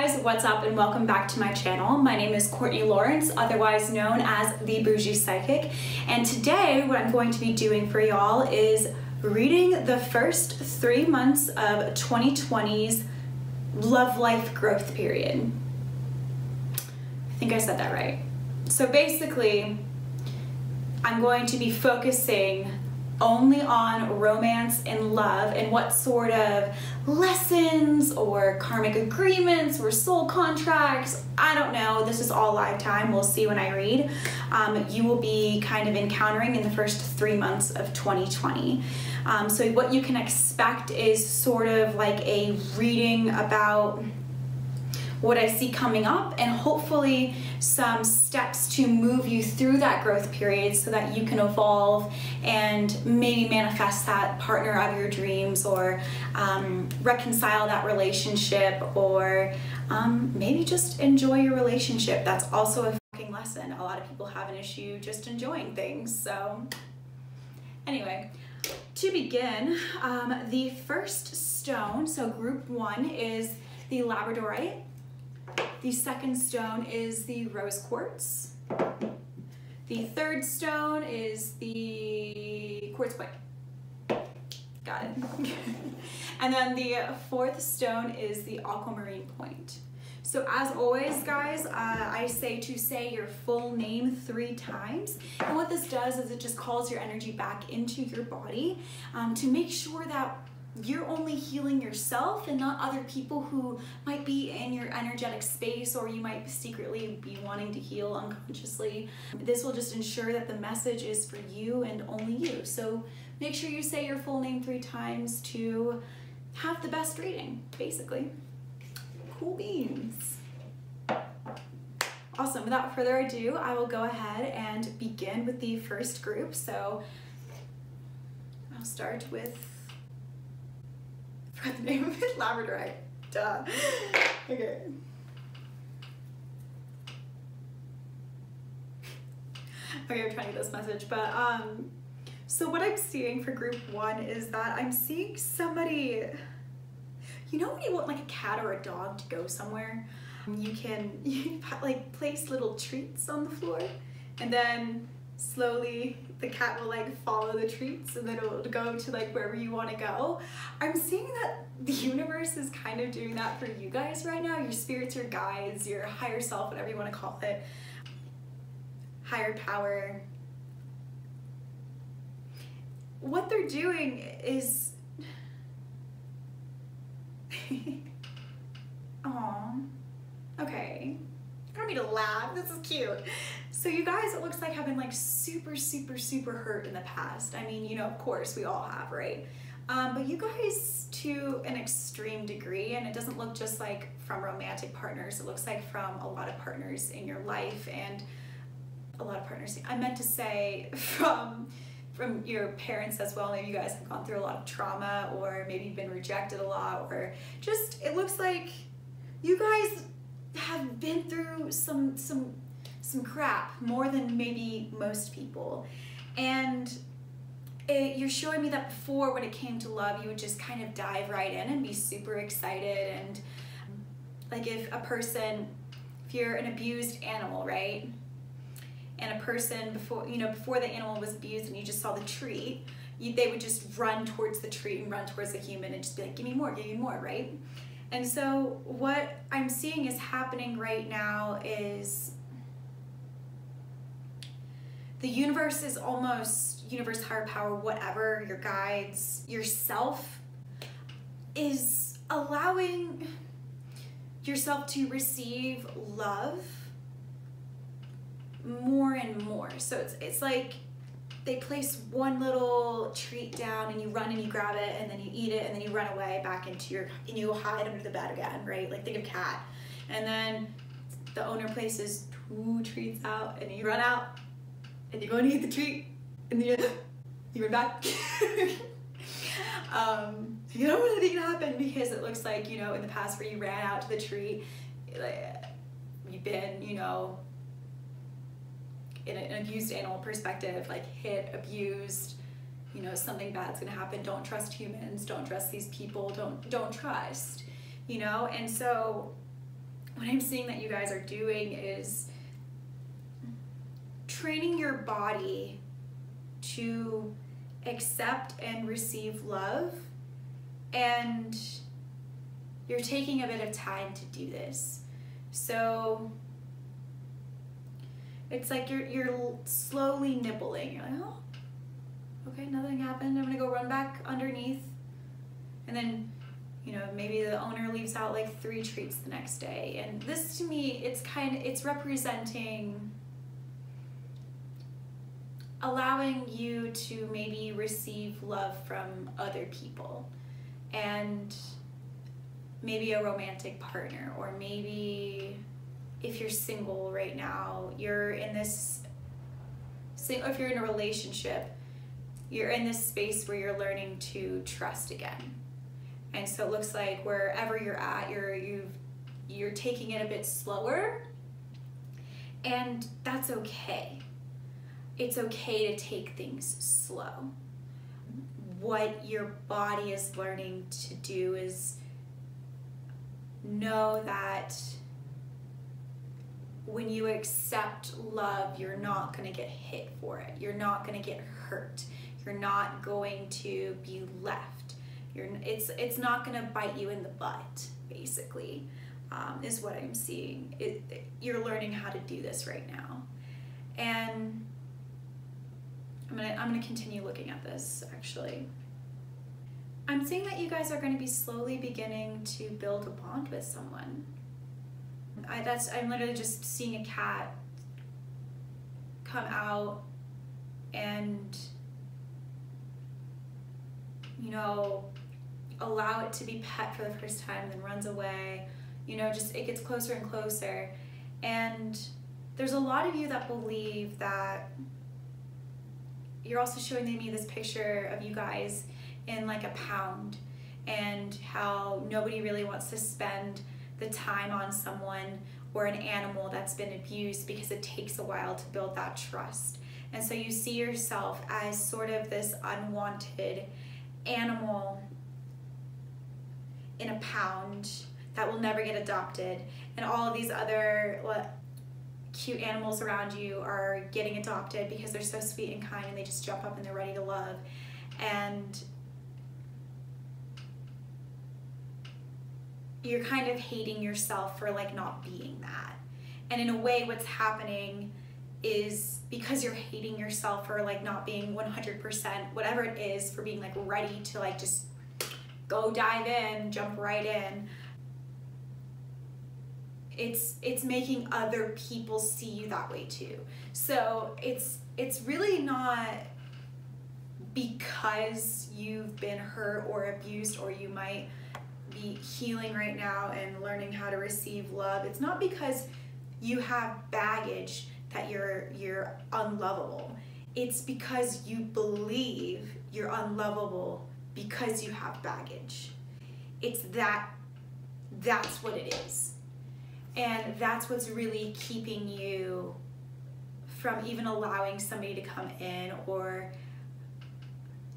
guys, what's up and welcome back to my channel. My name is Courtney Lawrence, otherwise known as the Bougie Psychic, and today what I'm going to be doing for y'all is reading the first 3 months of 2020's love life growth period. I think I said that right. So basically, I'm going to be focusing only on romance and love and what sort of lessons or karmic agreements or soul contracts, I don't know, this is all lifetime, we'll see when I read, you will be kind of encountering in the first 3 months of 2020. So what you can expect is sort of like a reading about what I see coming up and hopefully some steps to move you through that growth period so that you can evolve and maybe manifest that partner of your dreams or reconcile that relationship or maybe just enjoy your relationship. That's also a fucking lesson. A lot of people have an issue just enjoying things. So anyway, to begin, the first stone, so group 1 is the Labradorite. The second stone is the rose quartz. The third stone is the quartz point. Got it. And then the fourth stone is the aquamarine point. So as always, guys, I say to say your full name 3 times. And what this does is it just calls your energy back into your body to make sure that you're only healing yourself and not other people who might be in your energetic space, or you might secretly be wanting to heal unconsciously. This will just ensure that the message is for you and only you. So make sure you say your full name 3 times to have the best reading, basically. Cool beans. Awesome. Without further ado, I will go ahead and begin with the first group. So I'll start with the name of it, Labradorite. Duh. Okay. Okay, I'm trying to get this message, but so what I'm seeing for group 1 is that I'm seeing somebody, you know when you want like a cat or a dog to go somewhere, you like place little treats on the floor, and then slowly the cat will like follow the treats and then it will go to like wherever you want to go. I'm seeing that the universe is kind of doing that for you guys right now. Your spirits, your guides, your higher self, whatever you want to call it, higher power. What they're doing is aw, okay, got me to laugh, this is cute. So you guys, it looks like, have been like super hurt in the past. I mean, you know, of course we all have, right? But you guys to an extreme degree, and it doesn't look just like from romantic partners, it looks like from a lot of partners in your life and a lot of partners, I meant to say from your parents as well. Maybe you guys have gone through a lot of trauma, or maybe you've been rejected a lot, or just, it looks like you guys have been through some crap more than maybe most people. And you're showing me that before, when it came to love, you would just kind of dive right in and be super excited. And like if you're an abused animal, right? And a person before the animal was abused and you just saw the treat, they would just run towards the treat and run towards the human and just be like, give me more, right? And so what I'm seeing is happening right now is the universe is almost, universe, higher power, whatever, your guides, yourself, is allowing yourself to receive love more and more. So it's like they place one little treat down and you run and you grab it and then you eat it and then you run away back and you go hide under the bed again, right? Like think of a cat. And then the owner places 2 treats out and you run out and you go and eat the treat and then you run back. You don't want anything to happen because it looks like, you know, in the past where you ran out to the treat, like, you've been, you know, in an abused animal perspective, like hit, abused, you know, something bad's gonna happen. Don't trust humans, don't trust these people, don't trust, you know? And so what I'm seeing that you guys are doing is training your body to accept and receive love, and you're taking a bit of time to do this. So it's like you're slowly nibbling. You're like, oh, okay, nothing happened. I'm gonna go run back underneath. And then, you know, maybe the owner leaves out like 3 treats the next day. And this, to me, it's representing allowing you to maybe receive love from other people, and maybe a romantic partner, or maybe if you're single right now, you're in this, if you're in a relationship, you're in this space where you're learning to trust again. And so it looks like wherever you're at, you're taking it a bit slower, and that's okay. It's okay to take things slow. What your body is learning to do is know that when you accept love, you're not going to get hit for it. You're not going to get hurt. You're not going to be left. It's not going to bite you in the butt, basically, is what I'm seeing. You're learning how to do this right now. And I'm gonna continue looking at this, actually. I'm seeing that you guys are going to be slowly beginning to build a bond with someone. I'm literally just seeing a cat come out and, you know, allow it to be pet for the first time, then runs away. You know, just it gets closer and closer. And there's a lot of you that believe that you're also showing me this picture of you guys in like a pound, and how nobody really wants to spend the time on someone or an animal that's been abused, because it takes a while to build that trust. And so you see yourself as sort of this unwanted animal in a pound that will never get adopted, and all of these other cute animals around you are getting adopted because they're so sweet and kind, and they just jump up and they're ready to love. And you're kind of hating yourself for like not being that. And in a way, what's happening is, because you're hating yourself for like not being 100%, whatever it is, for being like ready to like just go dive in, jump right in, it's making other people see you that way too. So it's really not because you've been hurt or abused, or you might be healing right now and learning how to receive love. It's not because you have baggage that you're unlovable. It's because you believe you're unlovable because you have baggage. That's what it is. And that's what's really keeping you from even allowing somebody to come in, or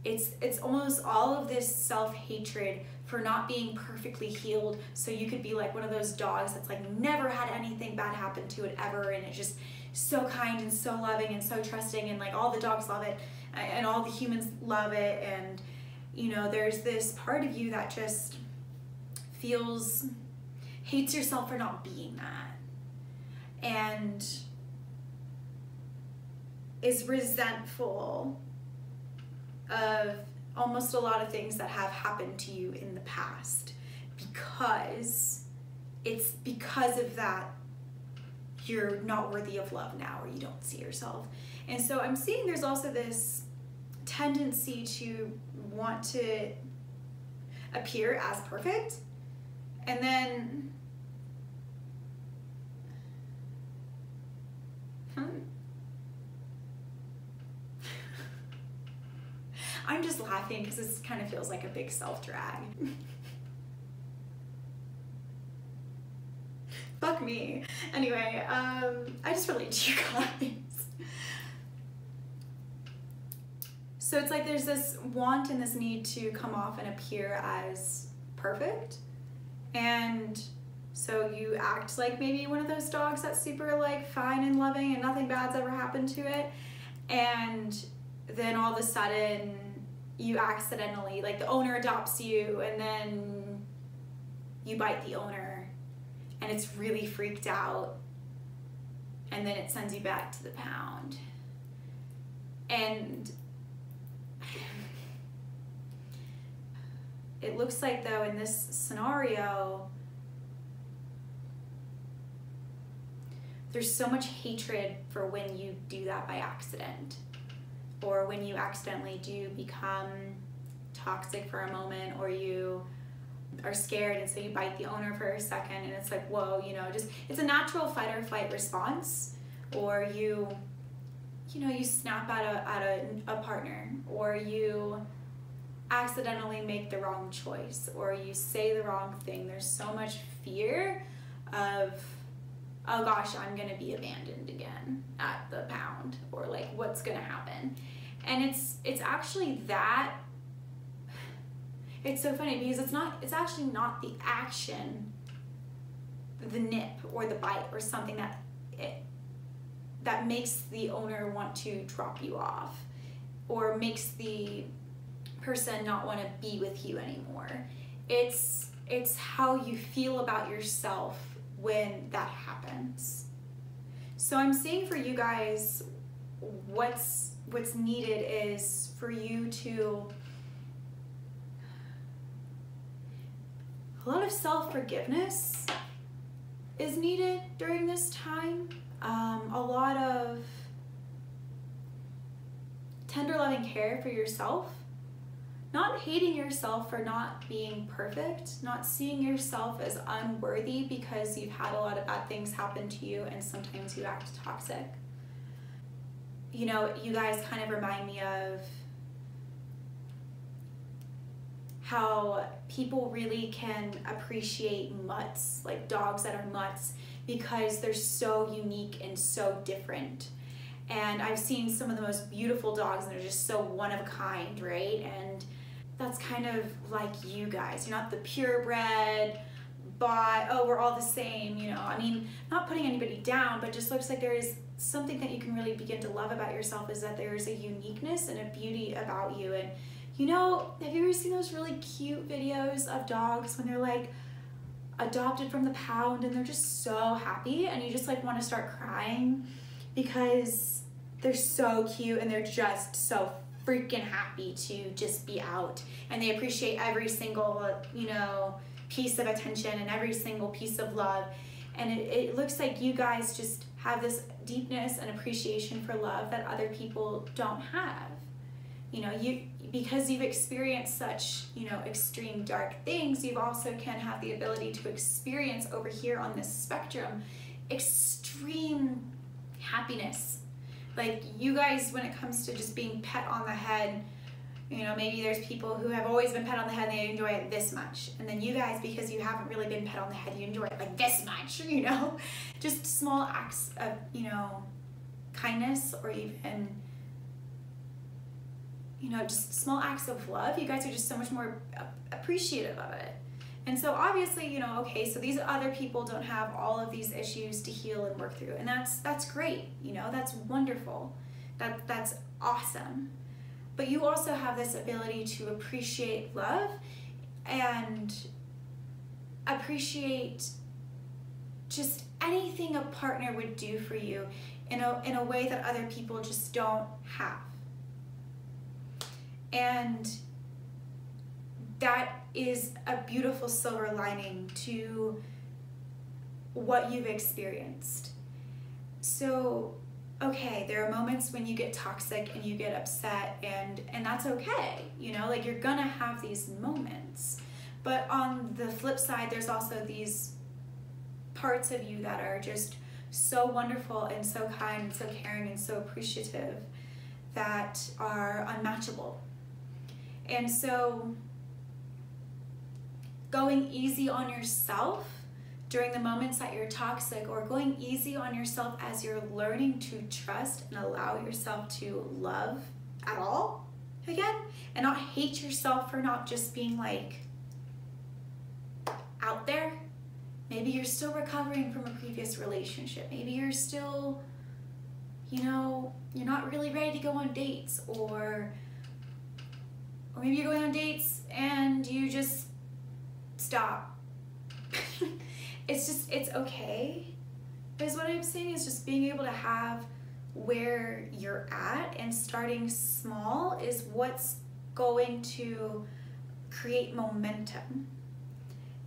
it's almost all of this self-hatred for not being perfectly healed, so you could be like one of those dogs that's like never had anything bad happen to it ever, and it's just so kind and so loving and so trusting, and like all the dogs love it and all the humans love it. And you know, there's this part of you that just hates yourself for not being that, and is resentful of almost a lot of things that have happened to you in the past, because it's because of that you're not worthy of love now, or you don't see yourself. And so I'm seeing there's also this tendency to want to appear as perfect, and then I'm just laughing because this kind of feels like a big self-drag. Fuck me. Anyway, I just relate to you guys. So it's like there's this want and this need to come off and appear as perfect. And so you you act like maybe one of those dogs that's super like fine and loving and nothing bad's ever happened to it, and then all of a sudden you accidentally, like the owner adopts you and then you bite the owner and it's really freaked out, and then it sends you back to the pound. And it looks like, though, in this scenario, there's so much hatred for when you do that by accident, or when you accidentally do become toxic for a moment, or you are scared and so you bite the owner for a second, and it's like, whoa, you know, just, it's a natural fight or flight response, or you snap at a partner, or you accidentally make the wrong choice, or you say the wrong thing. There's so much fear of, oh gosh, I'm gonna be abandoned again at the pound, or like what's gonna happen. And it's actually that, it's so funny because it's actually not the action, the nip or the bite or something that makes the owner want to drop you off or makes the person not want to be with you anymore. It's how you feel about yourself when that happens. So I'm saying for you guys, what's needed is for you to, a lot of self-forgiveness is needed during this time. A lot of tender loving care for yourself, not hating yourself for not being perfect, not seeing yourself as unworthy because you've had a lot of bad things happen to you and sometimes you act toxic. You know, you guys kind of remind me of how people really can appreciate mutts, like dogs that are mutts, because they're so unique and so different. And I've seen some of the most beautiful dogs and they're just so one of a kind, right? And that's kind of like you guys. You're not the purebred, but oh, we're all the same, you know. I mean, not putting anybody down, but just looks like there is something that you can really begin to love about yourself, is that there's a uniqueness and a beauty about you. And you know, have you ever seen those really cute videos of dogs when they're like adopted from the pound and they're just so happy and you just like want to start crying because they're so cute and they're just so freaking happy to just be out, and they appreciate every single, you know, piece of attention and every single piece of love. And it looks like you guys just have this deepness and appreciation for love that other people don't have. You know, because you've experienced such, you know, extreme dark things, you also can have the ability to experience over here on this spectrum extreme happiness. Like you guys, when it comes to just being pet on the head, you know, maybe there's people who have always been pet on the head and they enjoy it this much. And then you guys, because you haven't really been pet on the head, you enjoy it like this much, you know? Just small acts of, you know, kindness, or even, you know, just small acts of love. You guys are just so much more appreciative of it. And so obviously, you know, okay, so these other people don't have all of these issues to heal and work through. And that's great, you know, that's wonderful. That's awesome. But you also have this ability to appreciate love and appreciate just anything a partner would do for you in a way that other people just don't have. And that is a beautiful silver lining to what you've experienced. So, okay, there are moments when you get toxic and you get upset, and that's okay, you know, like you're gonna have these moments. But on the flip side, there's also these parts of you that are just so wonderful and so kind and so caring and so appreciative that are unmatchable. And so going easy on yourself during the moments that you're toxic, or going easy on yourself as you're learning to trust and allow yourself to love at all again, and not hate yourself for not just being like out there, Maybe you're still recovering from a previous relationship. Maybe you're still, you know, you're not really ready to go on dates, or maybe you're going on dates and you just stop. It's okay. Is what I'm saying, is just being able to have where you're at, and starting small is what's going to create momentum.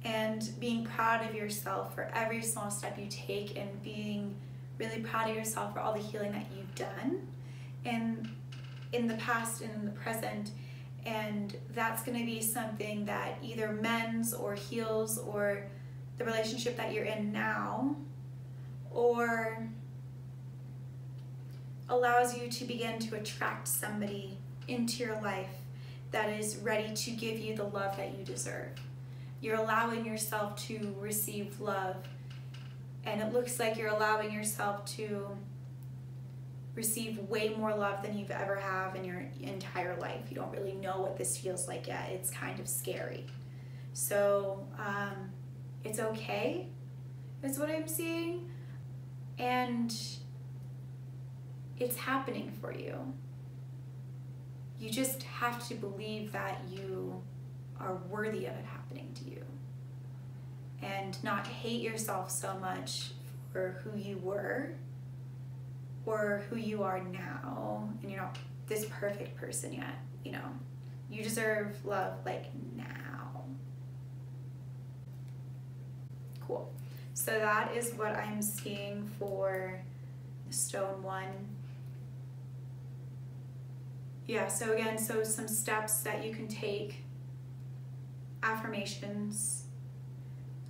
And being proud of yourself for every small step you take, and being really proud of yourself for all the healing that you've done in the past and in the present. And that's going to be something that either mends or heals, or the relationship that you're in now, or allows you to begin to attract somebody into your life that is ready to give you the love that you deserve. You're allowing yourself to receive love, and it looks like you're allowing yourself to receive way more love than you've ever have in your entire life. You don't really know what this feels like yet. It's kind of scary. So it's okay, is what I'm seeing. And it's happening for you. You just have to believe that you are worthy of it happening to you, and not hate yourself so much for who you were or who you are now. And you're not this perfect person yet, you know. You deserve love like now. Cool. So that is what I'm seeing for stone 1. Yeah, so again, so some steps that you can take, affirmations,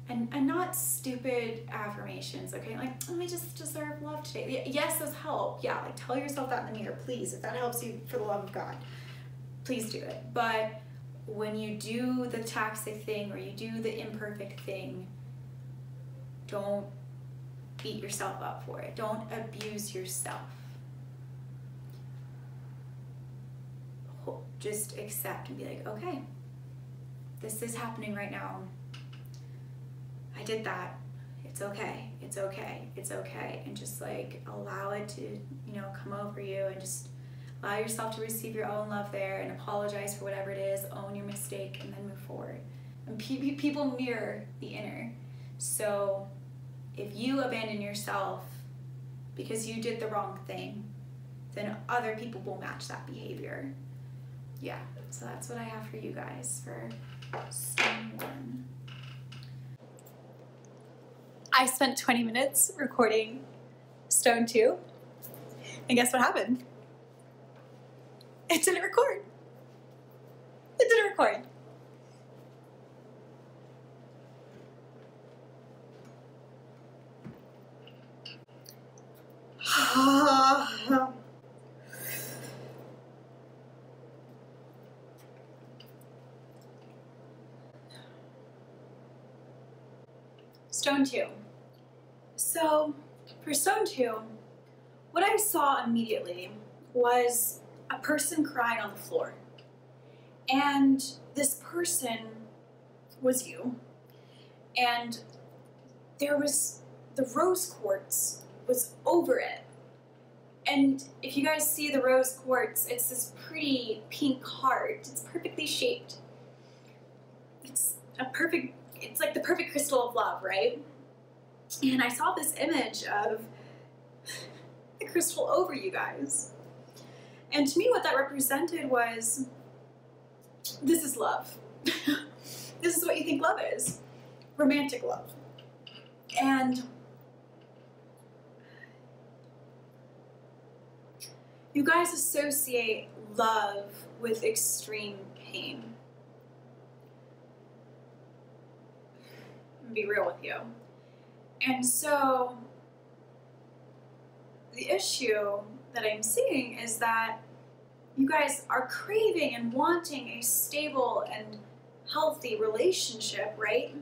and not stupid affirmations, okay? Like, oh, I just deserve love today. Yes, those help. Yeah, like tell yourself that in the mirror, please. If that helps you, for the love of God, please do it. But when you do the toxic thing, or you do the imperfect thing, don't beat yourself up for it. Don't abuse yourself. Just accept and be like, okay, this is happening right now. I did that. It's okay. It's okay. It's okay. And just like allow it to, you know, come over you, and just allow yourself to receive your own love there, and apologize for whatever it is, own your mistake, and then move forward. And people mirror the inner. So if you abandon yourself because you did the wrong thing, then other people will match that behavior. Yeah, so that's what I have for you guys for stone 1. I spent 20 minutes recording stone 2, and guess what happened? It didn't record. It didn't record. Stone 2. So for stone 2, what I saw immediately was a person crying on the floor. And this person was you. And there was the rose quartz was over it. And if you guys see the rose quartz, it's this pretty pink heart. It's perfectly shaped. It's like the perfect crystal of love, right? And I saw this image of the crystal over you guys. And to me, what that represented was, this is love. This is what you think love is. Romantic love. And you guys associate love with extreme pain. Be real with you. And so the issue that I'm seeing is that you guys are craving and wanting a stable and healthy relationship, right?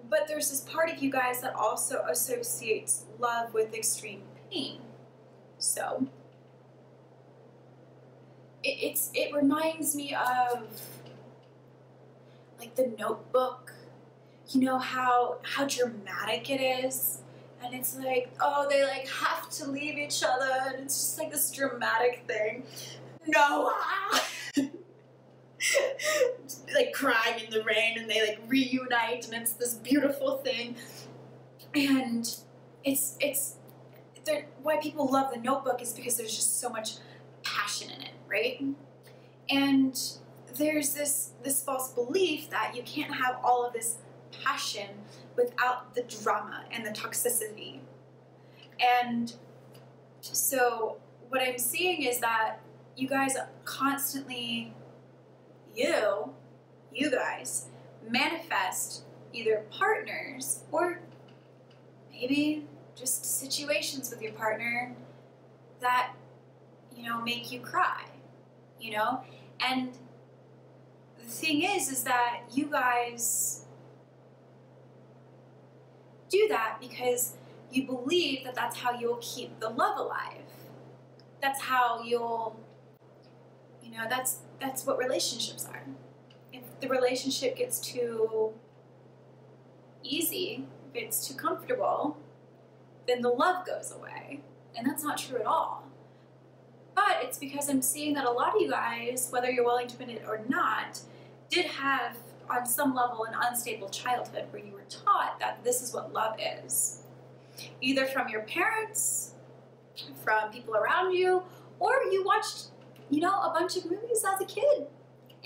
But there's this part of you guys that also associates love with extreme pain. So it reminds me of like The Notebook. you know, how dramatic it is. And it's like, oh, they like have to leave each other, and it's just like this dramatic thing. No, like crying in the rain, and they like reunite, and it's this beautiful thing. And it's why people love The Notebook is because there's just so much passion in it, right? And there's this false belief that you can't have all of this passion without the drama and the toxicity. And so what I'm seeing is that you guys constantly, you guys manifest either partners or maybe just situations with your partner that, you know, make you cry, you know? And the thing is that you guys do that because you believe that that's how you'll keep the love alive. That's how you'll, you know, that's what relationships are. If the relationship gets too easy, if it's too comfortable, then the love goes away. And that's not true at all. But it's because I'm seeing that a lot of you guys, whether you're willing to admit it or not, did have, on some level, an unstable childhood where you were taught that this is what love is. Either from your parents, from people around you, or you watched, you know, a bunch of movies as a kid.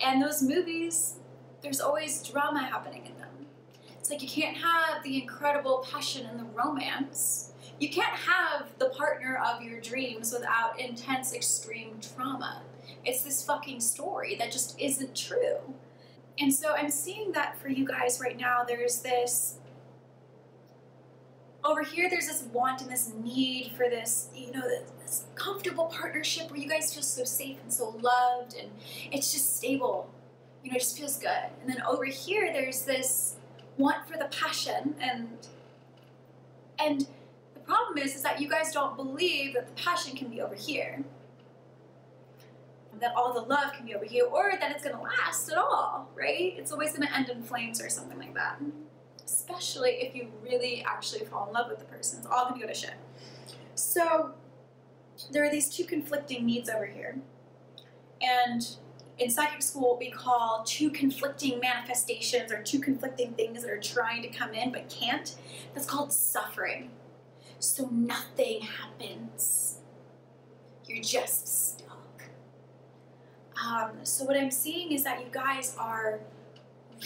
And those movies, there's always drama happening in them. It's like you can't have the incredible passion and the romance. You can't have the partner of your dreams without intense, extreme trauma. It's this fucking story that just isn't true. And so I'm seeing that for you guys right now. There's this, over here there's this want and this need for this, you know, this comfortable partnership where you guys feel so safe and so loved, and it's just stable, you know, it just feels good. And then over here there's this want for the passion, and the problem is that you guys don't believe that the passion can be over here, that all the love can be over here, or that it's gonna last at all, right? It's always gonna end in flames or something like that. Especially if you really actually fall in love with the person. It's all gonna go to shit. So there are these two conflicting needs over here. And in psychic school, what we call two conflicting manifestations, or two conflicting things that are trying to come in but can't, that's called suffering. So nothing happens. You're just stuck. So what I'm seeing is that you guys are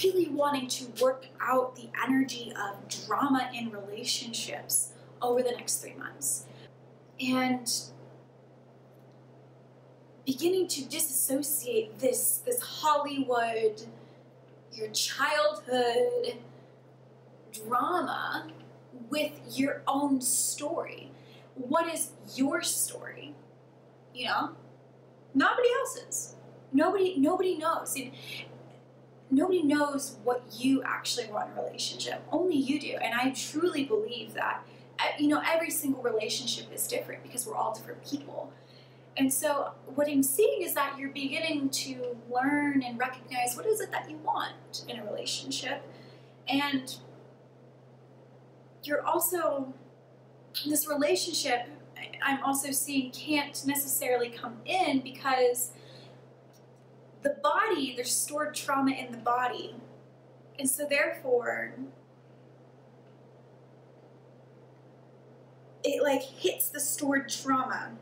really wanting to work out the energy of drama in relationships over the next 3 months. And beginning to disassociate this Hollywood, your childhood drama with your own story. What is your story? You know? Nobody else's. Nobody knows. Nobody knows what you actually want in a relationship. Only you do. And I truly believe that, you know, every single relationship is different because we're all different people. And so what I'm seeing is that you're beginning to learn and recognize what is it that you want in a relationship. And you're also, this relationship, I'm also seeing, can't necessarily come in because the body, there's stored trauma in the body. And so therefore, it like hits the stored trauma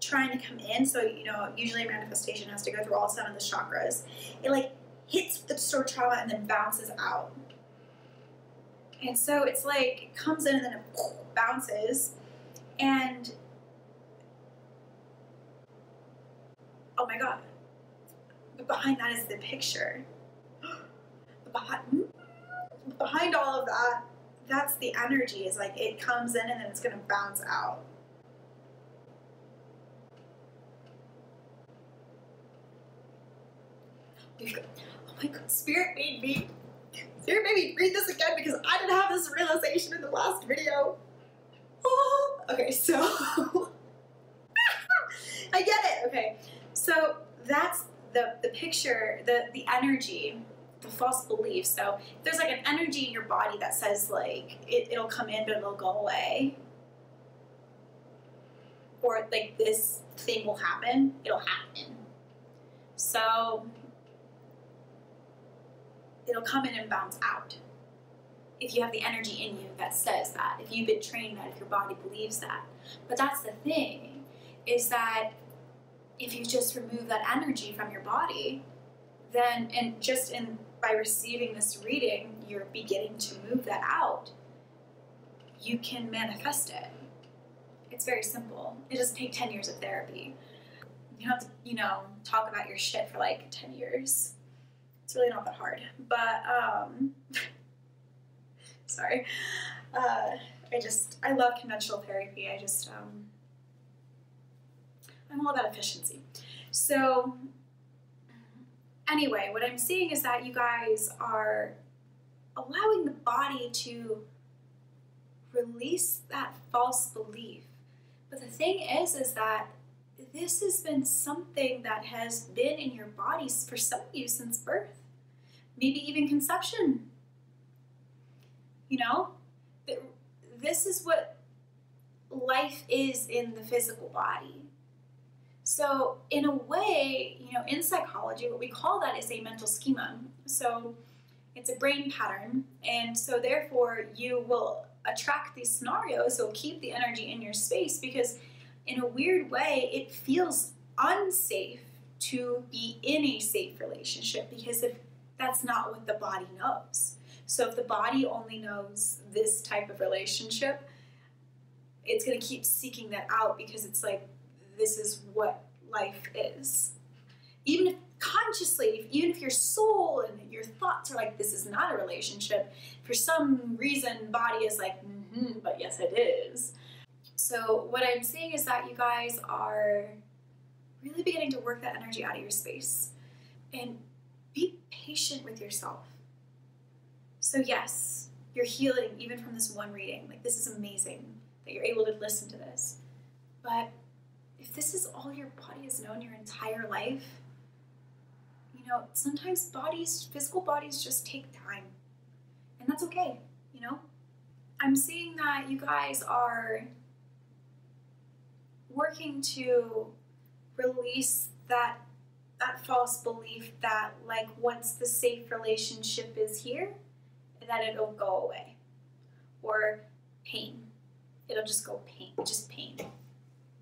trying to come in. So, you know, usually a manifestation has to go through all 7 of the chakras. It like hits the stored trauma and then bounces out. And so it's like, it comes in and then it bounces. And, oh my God. But behind that is the picture. Behind all of that, that's the energy. It's like it comes in and then it's going to bounce out. Oh my God, Spirit made me read this again because I didn't have this realization in the last video. Oh, okay, so I get it. Okay, so that's the picture, the energy the false belief. So if there's like an energy in your body that says like it'll come in but it'll go away, or like this thing will happen, it'll happen. So it'll come in and bounce out. If you have the energy in you that says that, if you've been trained that, if your body believes that. But that's the thing, is that if you just remove that energy from your body, then, and just by receiving this reading, you're beginning to move that out, you can manifest it. It's very simple. It doesn't take 10 years of therapy. You don't have to, you know, talk about your shit for like 10 years. It's really not that hard. But, sorry. I love conventional therapy. I'm all about efficiency. So, anyway, what I'm seeing is that you guys are allowing the body to release that false belief. But the thing is that this has been something that has been in your bodies for some of you since birth, maybe even conception. You know, this is what life is in the physical body. So in a way, you know, in psychology, what we call that is a mental schema. So it's a brain pattern. And so therefore you will attract these scenarios. So keep the energy in your space, because in a weird way, it feels unsafe to be in a safe relationship, because if that's not what the body knows. So if the body only knows this type of relationship, it's going to keep seeking that out, because it's like, this is what life is. Even if consciously, even if your soul and your thoughts are like, this is not a relationship, for some reason, body is like, but yes, it is. So what I'm seeing is that you guys are really beginning to work that energy out of your space. And be patient with yourself. So yes, you're healing even from this one reading. Like, this is amazing that you're able to listen to this. But if this is all your body has known your entire life, you know, sometimes physical bodies just take time. And that's okay, you know? I'm seeing that you guys are working to release that false belief that, like, once the safe relationship is here, that it'll go away. Or pain. It'll just go pain, just pain.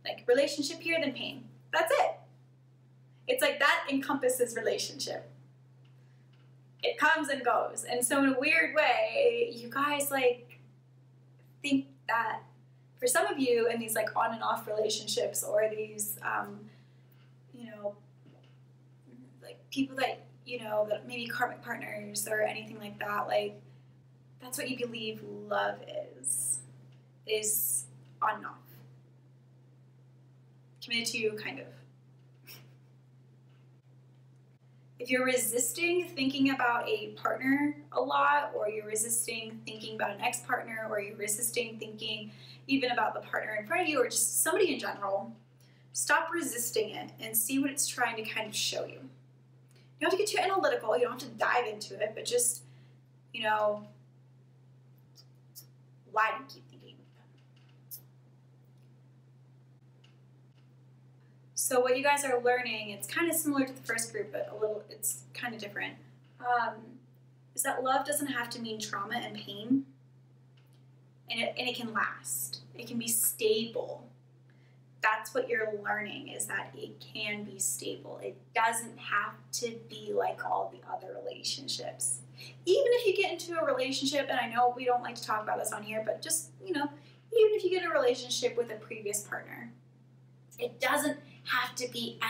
Like, relationship here, then pain. That's it. It's like that encompasses relationship. It comes and goes. And so in a weird way, you guys, like, think that for some of you in these, like, on and off relationships, or these, you know, like, people that, you know, that maybe karmic partners or anything like that, like, that's what you believe love is on and off. Committed to you, kind of. If you're resisting thinking about a partner a lot, or you're resisting thinking about an ex-partner, or you're resisting thinking even about the partner in front of you, or just somebody in general, stop resisting it and see what it's trying to kind of show you. You don't have to get too analytical, you don't have to dive into it, but just, you know, why do you keep thinking of them? So what you guys are learning, it's kind of similar to the first group, but it's kind of different, is that love doesn't have to mean trauma and pain, and it can last. It can be stable. That's what you're learning, is that it can be stable. It doesn't have to be like all the other relationships. Even if you get into a relationship, and I know we don't like to talk about this on here, but just, you know, even if you get in a relationship with a previous partner, it doesn't have to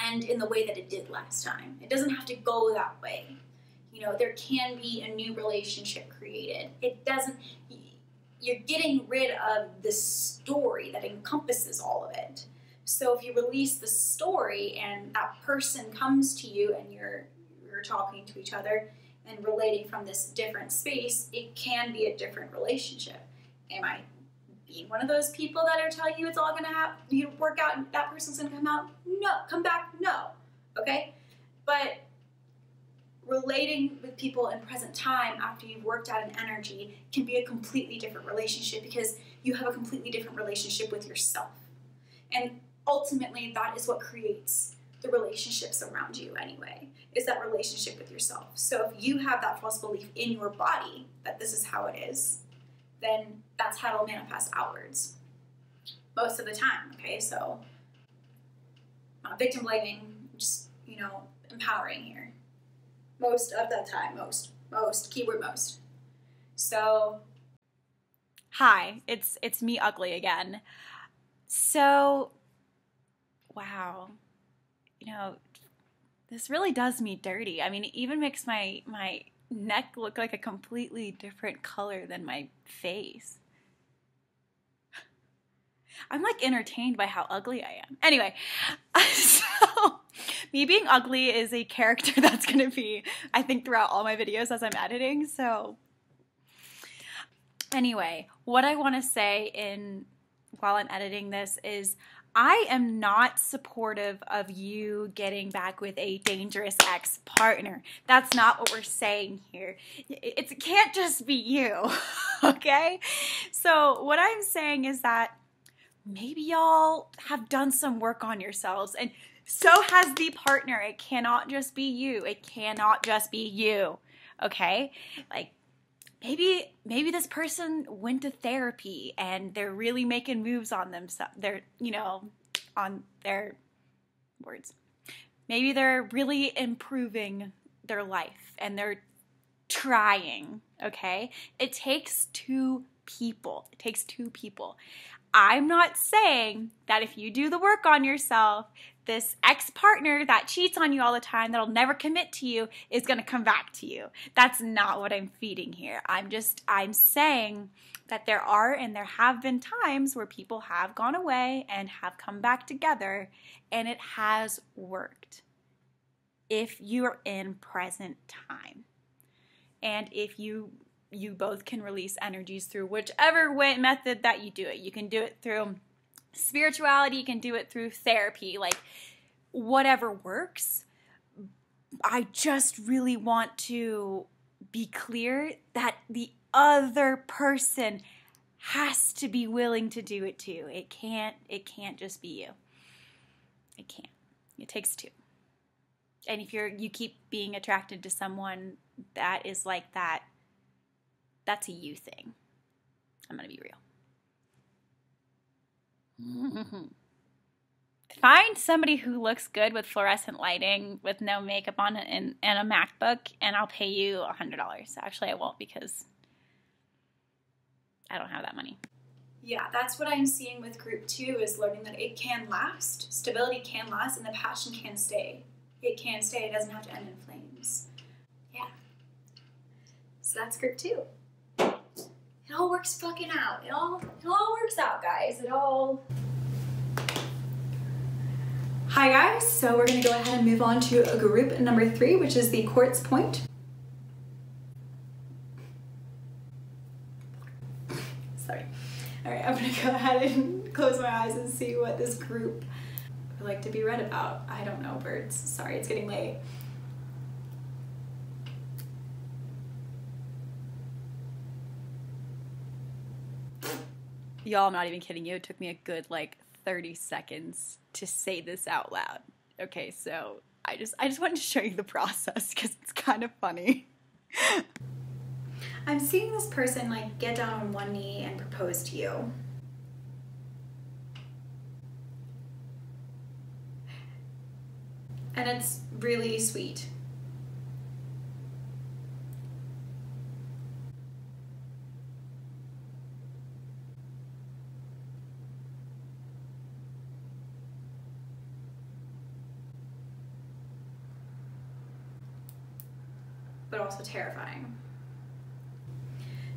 end in the way that it did last time. It doesn't have to go that way. You know, there can be a new relationship created. It doesn't, you're getting rid of the story that encompasses all of it. So if you release the story and that person comes to you and you're talking to each other and relating from this different space, it can be a different relationship. Am I being one of those people that are telling you it's all gonna work out and that person's gonna come back? No. Okay? But relating with people in present time after you've worked out an energy can be a completely different relationship, because you have a completely different relationship with yourself. And ultimately, that is what creates the relationships around you anyway, is that relationship with yourself. So if you have that false belief in your body that this is how it is, then that's how it'll manifest outwards most of the time, okay? So not victim blaming, just, you know, empowering here. Most of the time, most, keyword most. So, hi, it's me, Ugly, again. So, wow, you know, this really does me dirty. I mean, it even makes my neck look like a completely different color than my face. I'm like entertained by how ugly I am. Anyway, so me being ugly is a character that's going to be, I think, throughout all my videos as I'm editing. So anyway, what I want to say while I'm editing this is I am not supportive of you getting back with a dangerous ex-partner. That's not what we're saying here. It can't just be you, okay? So what I'm saying is that maybe y'all have done some work on yourselves, and so has the partner. It cannot just be you. It cannot just be you, okay? Like, maybe this person went to therapy and they're really making moves on themselves. They're, you know, on their words. Maybe they're really improving their life and they're trying, okay? It takes two people. It takes two people. I'm not saying that if you do the work on yourself, this ex-partner that cheats on you all the time, that'll never commit to you, is going to come back to you. That's not what I'm feeding here. I'm saying that there are and there have been times where people have gone away and have come back together, and it has worked if you are in present time. And if you both can release energies through whichever method that you do it. You can do it through spirituality, you can do it through therapy, like whatever works. I just really want to be clear that the other person has to be willing to do it too. It can't just be you. It can't. It takes two. And if you keep being attracted to someone that is like that, that's a you thing. I'm gonna be real. Find somebody who looks good with fluorescent lighting with no makeup on and a MacBook, and I'll pay you $100. Actually, I won't, because I don't have that money. Yeah, that's what I'm seeing with group 2, is learning that it can last. Stability can last, and the passion can stay. It can stay. It doesn't have to end in flames. Yeah. So that's group 2. It all works fucking out. It all works out, guys. Hi guys, so we're gonna go ahead and move on to group number 3, which is the quartz point. Sorry. All right, I'm gonna go ahead and close my eyes and see what this group would like to be read about. I don't know, birds. Sorry, it's getting late. Y'all, I'm not even kidding you. It took me a good, 30 seconds to say this out loud. Okay, so I just wanted to show you the process because it's kind of funny. I'm seeing this person get down on one knee and propose to you. And it's really sweet. But also terrifying.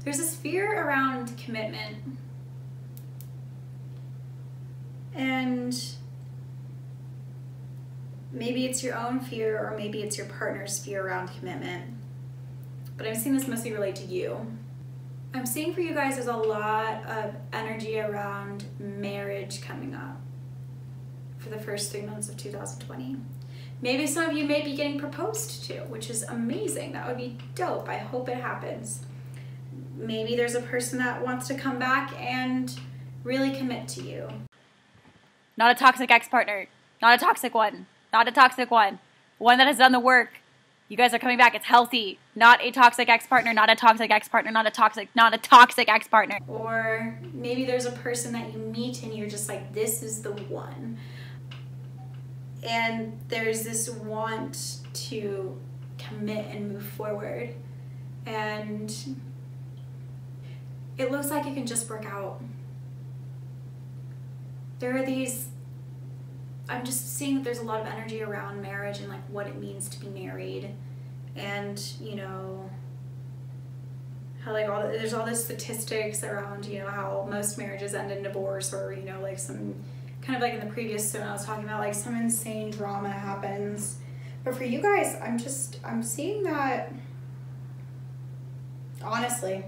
There's this fear around commitment, and maybe it's your own fear or maybe it's your partner's fear around commitment, but I'm seeing this mostly relate to you. I'm seeing for you guys there's a lot of energy around marriage coming up for the first 3 months of 2020. Maybe some of you may be getting proposed to, which is amazing. That would be dope. I hope it happens. Maybe there's a person that wants to come back and really commit to you. Not a toxic ex-partner. Not a toxic one. Not a toxic one. One that has done the work. You guys are coming back. It's healthy. Not a toxic ex-partner. Not a toxic ex-partner. Not a toxic ex-partner. Or maybe there's a person that you meet and you're just like, this is the one. And there's this want to commit and move forward. And it looks like it can just work out. There are these, I'm just seeing that there's a lot of energy around marriage and like what it means to be married. And, you know, how like there's all this statistics around, you know, how most marriages end in divorce, or, you know, like some, kind of like in the previous zone I was talking about, like some insane drama happens. But for you guys, I'm seeing that, honestly,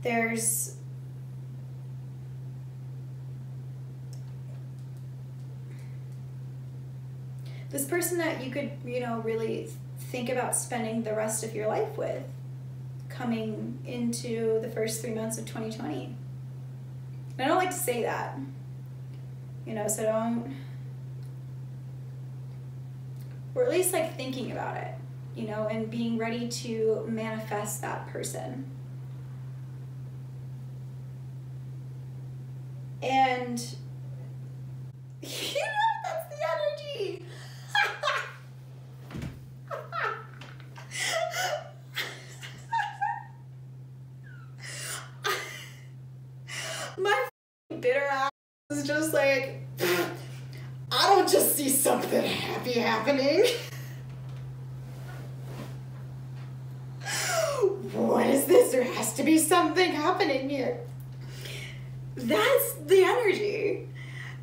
there's this person that you could, you know, really think about spending the rest of your life with coming into the first 3 months of 2020. And I don't like to say that, you know, so don't, or at least like thinking about it, you know, and being ready to manifest that person. And you know, that's the energy. My bitter ass is just like, I don't just see something happy happening. What is this? There has to be something happening here. That's the energy.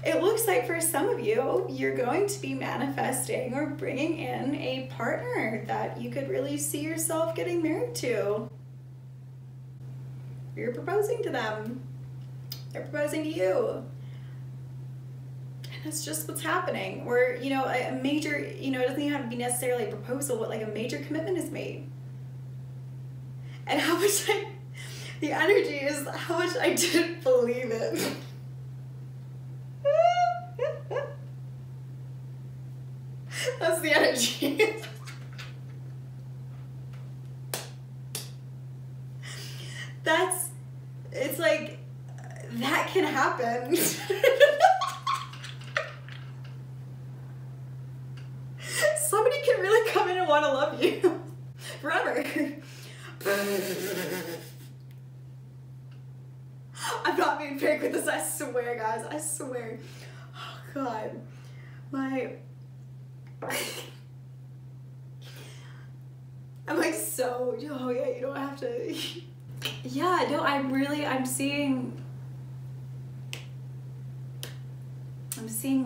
It looks like for some of you, you're going to be manifesting or bringing in a partner that you could really see yourself getting married to. You're proposing to them. They're proposing to you. And that's just what's happening. Or, you know, a major, you know, it doesn't even have to be necessarily a proposal, but like a major commitment is made. And how much the energy is how much I didn't believe it. That's the energy. It's like, that can happen. Somebody can really come in and want to love you forever. I'm not being fake with this, I swear, guys, I swear. Oh, God. I'm like so, oh yeah, you don't have to. Yeah, no, I'm seeing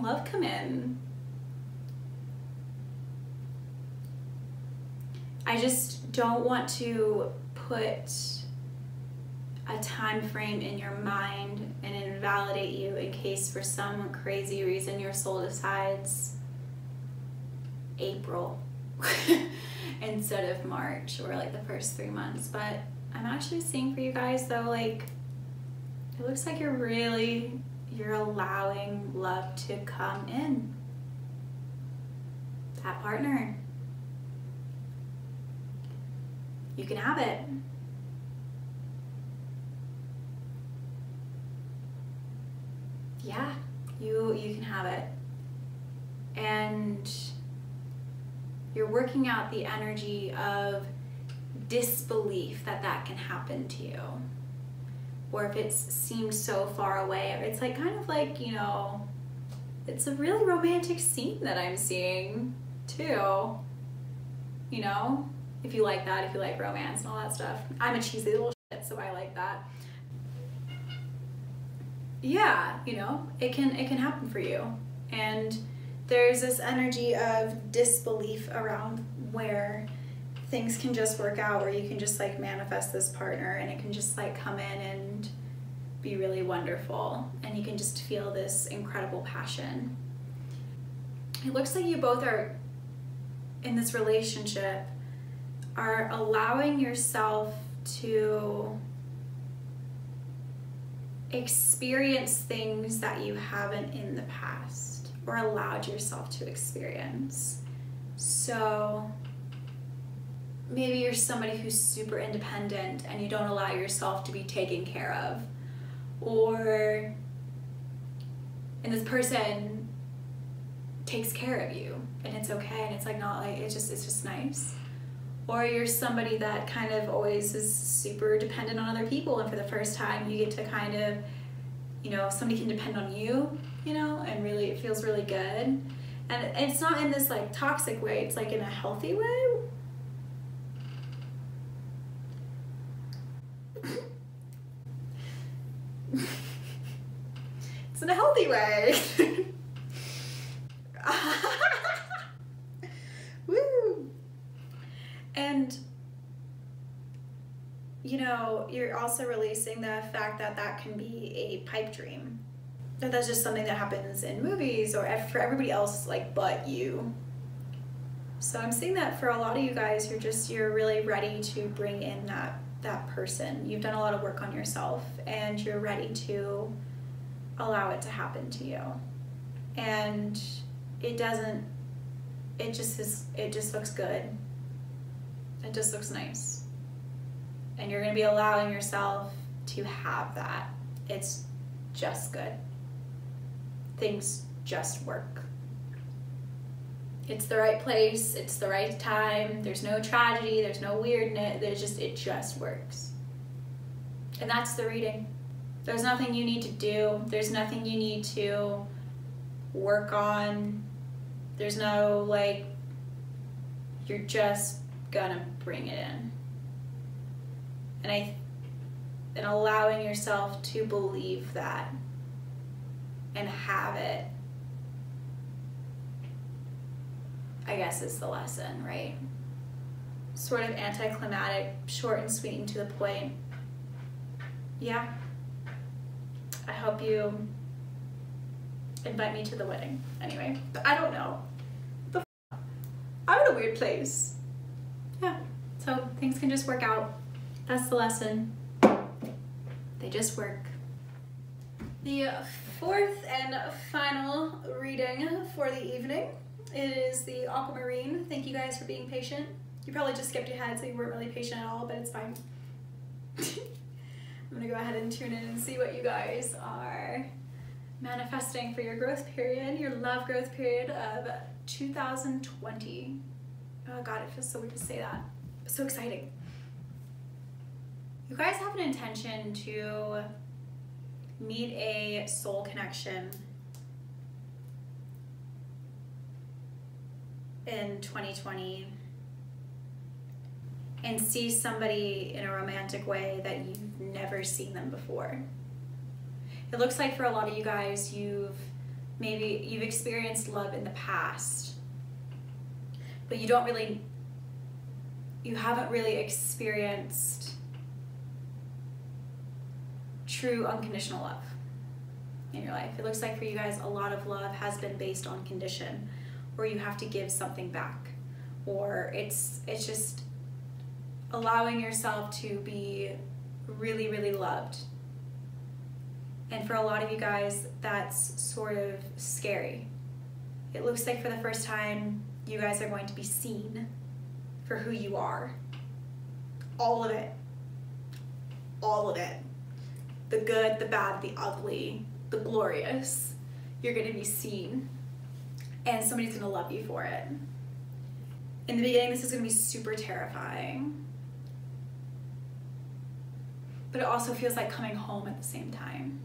love come in. I just don't want to put a time frame in your mind and invalidate you in case for some crazy reason your soul decides April instead of March, or like the first 3 months. But I'm actually seeing for you guys though, like, it looks like you're allowing love to come in. That partner, you can have it. Yeah, you can have it. And you're working out the energy of disbelief that can happen to you. Or if it seems so far away, it's like kind of like, you know, it's a really romantic scene that I'm seeing too. You know, if you like that, if you like romance and all that stuff. I'm a cheesy little shit, so I like that. Yeah, you know, it can happen for you. And there's this energy of disbelief around where things can just work out, where you can just like manifest this partner and it can just like come in and be really wonderful, and you can just feel this incredible passion. It looks like you both are in this relationship are allowing yourself to experience things that you haven't in the past or allowed yourself to experience. So maybe you're somebody who's super independent and you don't allow yourself to be taken care of, and this person takes care of you and it's okay, and it's like not like it's just nice. Or you're somebody that kind of always is super dependent on other people, and for the first time you get to kind of, you know, somebody can depend on you, you know, and really it feels really good. And it's not in this like toxic way, it's like in a healthy way. It's in a healthy way. Woo! And you know, you're also releasing the fact that that can be a pipe dream. That that's just something that happens in movies or for everybody else, like, but you. So I'm seeing that for a lot of you guys, you're really ready to bring in that person. You've done a lot of work on yourself and you're ready to allow it to happen to you. And it just looks good. It just looks nice. And you're gonna be allowing yourself to have that. It's just good. Things just work. It's the right place, it's the right time, there's no tragedy, there's no weirdness, it just works. And that's the reading. There's nothing you need to do, there's nothing you need to work on, there's no like, you're just gonna bring it in. And allowing yourself to believe that and have it, I guess is the lesson, right? Sort of anticlimactic, short and sweet and to the point. Yeah. I hope you invite me to the wedding. Anyway, but I don't know. I'm in a weird place. Yeah, so things can just work out. That's the lesson. They just work. The fourth and final reading for the evening is the Aquamarine. Thank you guys for being patient. You probably just skipped ahead, so you weren't really patient at all, but it's fine. I'm gonna go ahead and tune in and see what you guys are manifesting for your growth period, your love growth period of 2020. Oh God, it feels so weird to say that. It's so exciting. You guys have an intention to meet a soul connection in 2020 and see somebody in a romantic way that you've never seen them before. It looks like for a lot of you guys, you've experienced love in the past, but you haven't really experienced true unconditional love in your life. It looks like for you guys, a lot of love has been based on condition, or you have to give something back, or it's just allowing yourself to be really, really loved. And for a lot of you guys, that's sort of scary. It looks like for the first time, you guys are going to be seen for who you are. All of it. All of it. The good, the bad, the ugly, the glorious. You're gonna be seen. And somebody's gonna love you for it. In the beginning, this is gonna be super terrifying. But it also feels like coming home at the same time.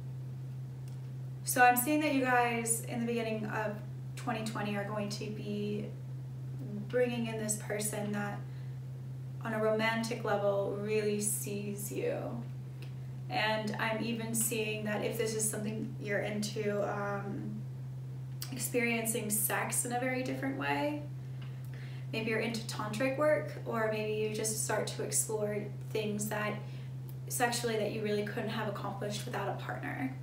So I'm seeing that you guys in the beginning of 2020 are going to be bringing in this person that on a romantic level really sees you. And I'm even seeing that if this is something you're into, experiencing sex in a very different way. Maybe you're into tantric work, or maybe you just start to explore things that sexually that you really couldn't have accomplished without a partner.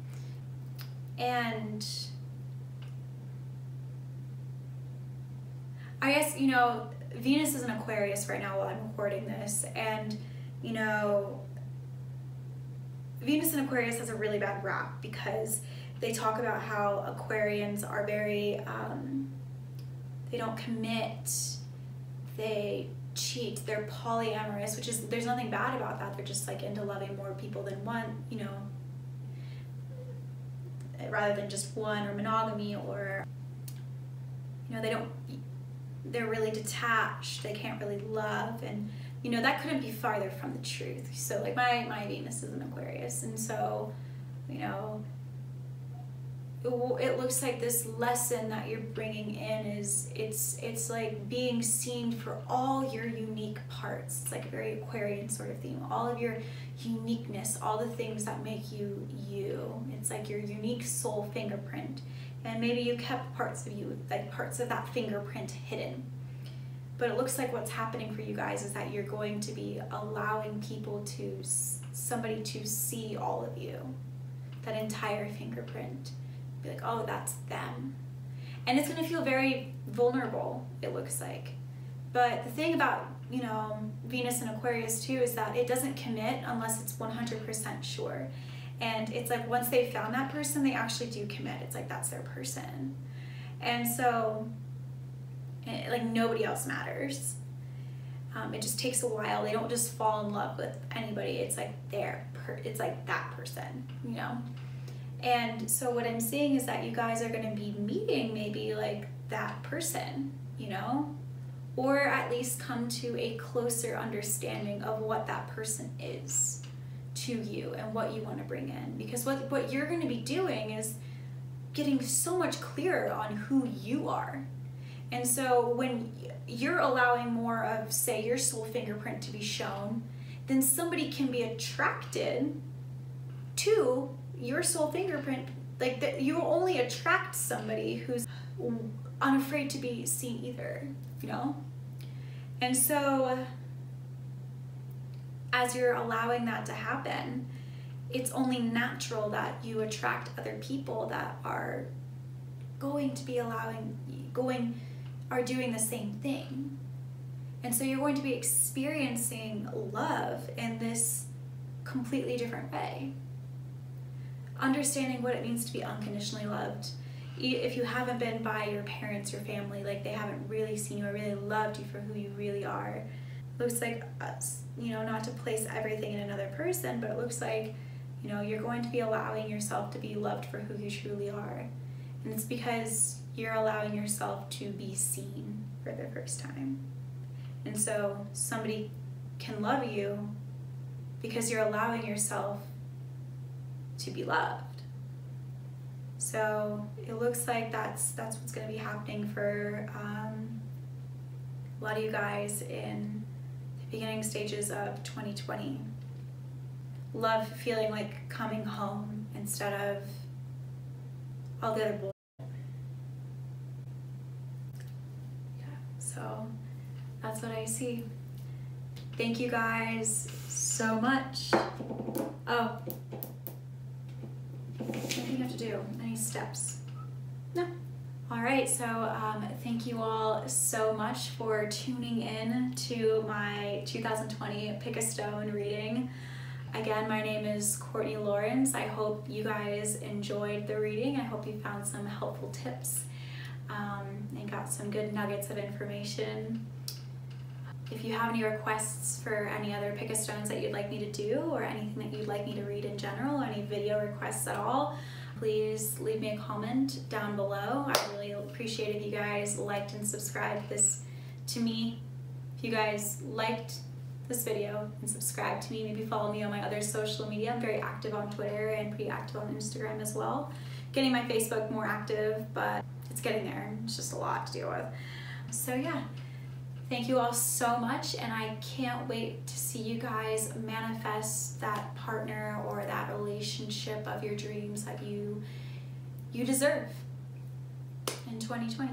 And I guess, you know, Venus is in Aquarius right now while I'm recording this, and, you know, Venus in Aquarius has a really bad rap because they talk about how Aquarians are very, they don't commit, they cheat, they're polyamorous, which is, there's nothing bad about that. They're just like into loving more people than one, you know, rather than just one, or monogamy, or, you know, they're really detached, they can't really love, and, you know, that couldn't be farther from the truth. So like my Venus is in Aquarius, and so, you know, it looks like this lesson that you're bringing in is, it's like being seen for all your unique parts. It's like a very Aquarian sort of theme, all of your uniqueness, all the things that make you you. It's like your unique soul fingerprint, and maybe you kept parts of you, like parts of that fingerprint hidden. But it looks like what's happening for you guys is that you're going to be allowing people to, somebody to see all of you, that entire fingerprint. Be like, oh, that's them. And it's gonna feel very vulnerable, it looks like. But the thing about, you know, Venus and Aquarius too is that it doesn't commit unless it's 100% sure. And it's like once they found that person, they actually do commit. It's like that's their person. And so, like, nobody else matters. It just takes a while. They don't just fall in love with anybody. It's like it's like that person, you know? And so what I'm seeing is that you guys are going to be meeting maybe like that person, you know, or at least come to a closer understanding of what that person is to you and what you want to bring in. Because what you're going to be doing is getting so much clearer on who you are. And so when you're allowing more of, say, your soul fingerprint to be shown, then somebody can be attracted to your soul fingerprint. Like that, you will only attract somebody who's unafraid to be seen either, you know? And so as you're allowing that to happen, it's only natural that you attract other people that are going to be are doing the same thing. And so you're going to be experiencing love in this completely different way. Understanding what it means to be unconditionally loved. If you haven't been by your parents, your family, like they haven't really seen you or really loved you for who you really are. Looks like us, you know, not to place everything in another person, but it looks like, you know, you're going to be allowing yourself to be loved for who you truly are. And it's because you're allowing yourself to be seen for the first time. And so somebody can love you because you're allowing yourself to be loved. So it looks like that's what's going to be happening for a lot of you guys in the beginning stages of 2020. Love feeling like coming home instead of all the other bullshit. Yeah, so that's what I see. Thank you guys so much. Oh, anything you have to do? Any steps? No. All right, so thank you all so much for tuning in to my 2020 Pick a Stone reading. Again, my name is Courtney Lawrence. I hope you guys enjoyed the reading. I hope you found some helpful tips and got some good nuggets of information. If you have any requests for any other Pick a Stones that you'd like me to do, or anything that you'd like me to read in general, or any video requests at all, please leave me a comment down below. I really appreciate if you guys liked and subscribed this to me. If you guys liked this video and subscribe to me, maybe follow me on my other social media. I'm very active on Twitter and pretty active on Instagram as well. Getting my Facebook more active, but it's getting there. It's just a lot to deal with. So yeah. Thank you all so much, and I can't wait to see you guys manifest that partner or that relationship of your dreams that you deserve in 2020.